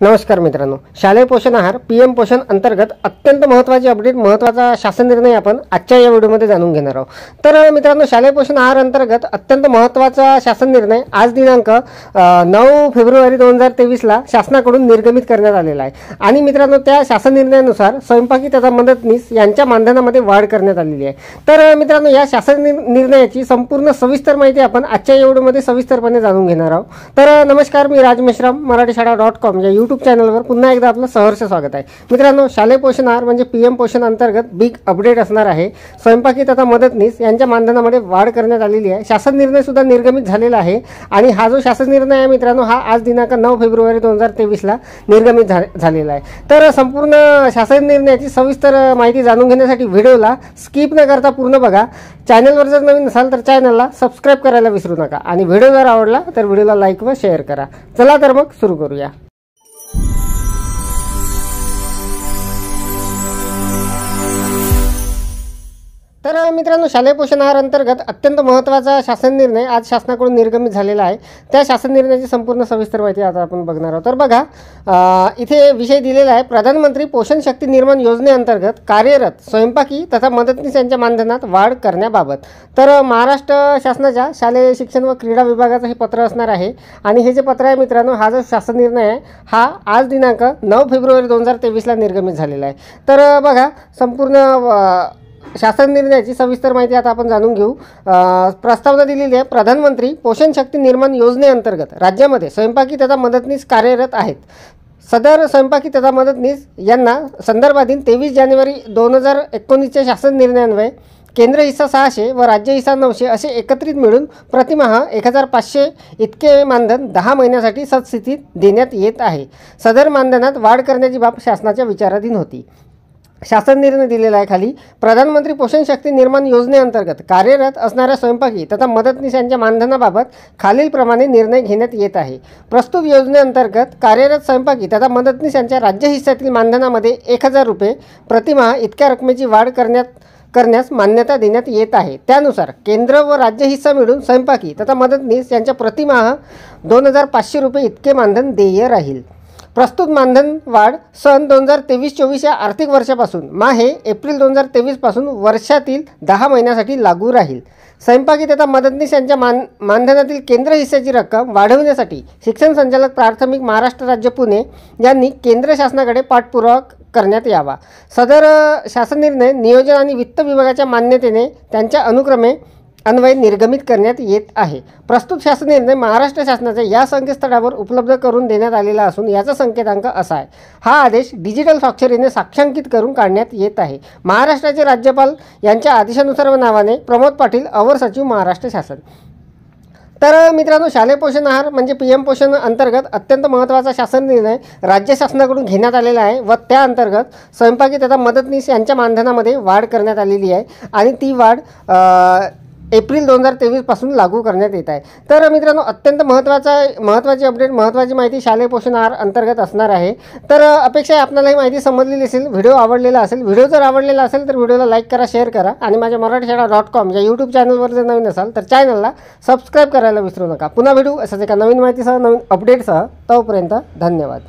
नमस्कार मित्रांनो, शालेय पोषण आहार पीएम पोषण अंतर्गत अत्यंत महत्त्वाची अपडेट, महत्त्वाचा शासन निर्णय आपण आजच्या या व्हिडिओमध्ये जाणून घेणार आहोत। तर मित्रांनो, शालेय पोषण आहार अंतर्गत अत्यंत महत्त्वाचा शासन निर्णय आज दिनांक 9 फेब्रुवारी 2023 ला शासनाकडून निर्गमित करण्यात आलेला आहे। आणि मित्रांनो, त्या शासन निर्णयानुसार स्वयंपाकी तथा मदतनीस यांच्या मानधनामध्ये वाढ करण्यात आलेली आहे। तर मित्रांनो, या शासन निर्णयाची संपूर्ण सविस्तर माहिती आपण आजच्या या व्हिडिओमध्ये सविस्तरपणे जाणून घेणार आहोत। तर नमस्कार, मी राज मेश्राम, मराठीशाळा.com या यूट्यूब चॅनलवर पुन्हा एकदा आपलं सहर्ष स्वागत आहे। मित्रांनो, शालेय पोषण आहार म्हणजे पीएम पोषण अंतर्गत बिग अपडेट असणार आहे। स्वयंपाकी तथा मदतनीस यांच्या मानधनामध्ये वाढ करण्यात आलेली आहे। शासन निर्णय सुद्धा निर्गमित झालेला आहे आणि हा जो शासन निर्णय आहे मित्रांनो, हा आज दिनांक 9 फेब्रुवारी 2023 ला निर्गमित झालेला आहे। तर संपूर्ण शासन निर्णयाची सविस्तर माहिती जाणून घेण्यासाठी व्हिडिओला स्किप न करता पूर्ण बघा। चॅनलवर जर नवीन असाल तर चॅनलला सबस्क्राइब करायला विसरू नका आणि व्हिडिओ जर आवडला तर व्हिडिओला लाईक व शेअर करा। चला तर मग सुरू करूया। तर मित्रांनो, शालेय पोषण आहार अंतर्गत अत्यंत महत्त्वाचा शासन निर्णय आज शासनाकडून निर्गमित झालेला आहे। त्या शासन निर्णयाची संपूर्ण सविस्तर माहिती आता आपण बघणार आहोत। तर बघा, इथे विषय दिलेला आहे, प्रधानमंत्री पोषण शक्ती निर्माण योजनेअंतर्गत कार्यरत स्वयंपाकी तथा मदतनीस यांच्या मानधनात वाढ करण्याबाबत। तर महाराष्ट्र शासनाच्या शालेय शिक्षण व क्रीडा विभागाचं हे पत्र असणार आहे आणि हे जे पत्र आहे मित्रांनो, हा जो शासन निर्णय आहे हा आज दिनांक 9 फेब्रुवारी 2023 ला निर्गमित झालेला आहे। तर बघा, संपूर्ण शासन निर्णयाची सविस्तर माहिती आता आपण जाणून घेऊ। प्रस्तावना दिलेली आहे, प्रधानमंत्री पोषण शक्ती निर्माण योजनेअंतर्गत राज्यामध्ये स्वयंपाकी तथा मदतनीस कार्यरत आहेत। सदर स्वयंपाकी तथा मदतनीस यांना संदर्भाधीन 23 जानेवारी 2019च्या शासन निर्णयान्वये केंद्र हिस्सा 600 व राज्य हिस्सा 900 असे एकत्रित मिळून प्रतिमाह 1500 इतके मानधन 10 महिन्यासाठी सदस्थितीत देण्यात येत आहे। सदर मानधनात वाढ करण्याची बाब शासनाच्या विचाराधीन होती। शासन निर्णय दिलेला आहे खाली, प्रधानमंत्री पोषण शक्ती निर्माण योजनेअंतर्गत कार्यरत असणाऱ्या स्वयंपाकी तथा मदतनीस यांच्या मानधनाबाबत खालीलप्रमाणे निर्णय घेण्यात येत आहे। प्रस्तुत योजनेअंतर्गत कार्यरत स्वयंपाकी तथा मदतनीस यांच्या राज्य हिस्सातील मानधनामध्ये 1000 रुपये प्रतिमाह इतक्या रकमेची वाढ करण्यास मान्यता देण्यात येत आहे। त्यानुसार केंद्र व राज्य हिस्सा मिळून स्वयंपाकी तथा मदतनीस यांच्या प्रतिमाह 2500 रुपये इतके मानधन देय राहील। प्रस्तुत मानधन वाढ सन 2023-24 या आर्थिक वर्षापासून माहे एप्रिल 2023 पासून वर्षातील 10 महिन्यासाठी लागू राहील। स्वयंपाकी तथा मदतनीस यांच्या मानधनातील केंद्र हिस्साची रक्कम वाढवण्यासाठी शिक्षण संचालक प्राथमिक महाराष्ट्र राज्य पुणे यांनी केंद्र शासनाकडे पाठपुरावा करण्यात यावा। सदर शासन निर्णय नियोजन आणि वित्त विभागाच्या मान्यतेने त्यांच्या अनुक्रमे अन्वय निर्गमित करण्यात येत आहे। प्रस्तुत शासन निर्णय महाराष्ट्र शासनाच्या या संकेतस्थळावर उपलब्ध करून देण्यात आलेला असून याचा संकेतांक असा आहे। हा आदेश डिजिटल स्वाक्षरीने साक्षांकित करून काढण्यात येत आहे। महाराष्ट्राचे राज्यपाल यांच्या आदेशानुसार व नावाने प्रमोद पाटील, अवर सचिव, महाराष्ट्र शासन। तर मित्रांनो, शालेय पोषण आहार म्हणजे पीएम पोषण अंतर्गत अत्यंत महत्त्वाचा शासन निर्णय राज्य शासनाकडून घेण्यात आलेला आहे व त्या अंतर्गत स्वयंपाकी तथा मदतनीस यांच्या मानधनामध्ये वाढ करण्यात आलेली आहे आणि ती वाढ एप्रिल 2023 पासून लागू करण्यात येत आहे। तर मित्रांनो, अत्यंत महत्त्वाची अपडेट, महत्त्वाची माहिती शालेय पोषण आहार अंतर्गत असणार आहे। तर अपेक्षा आहे आपल्याला ही माहिती समजलेली असेल, व्हिडिओ आवडलेला असेल। व्हिडिओ जर आवडलेला असेल तर व्हिडिओला लाईक करा, शेअर करा आणि माझ्या मराठीशाळा.com या यूट्यूब चॅनलवर जर नवीन असाल तर चॅनलला सबस्क्राईब करायला विसरू नका। पुन्हा भेटू अशाच एका नवीन माहितीसह, नवीन अपडेटसह। तोपर्यंत धन्यवाद।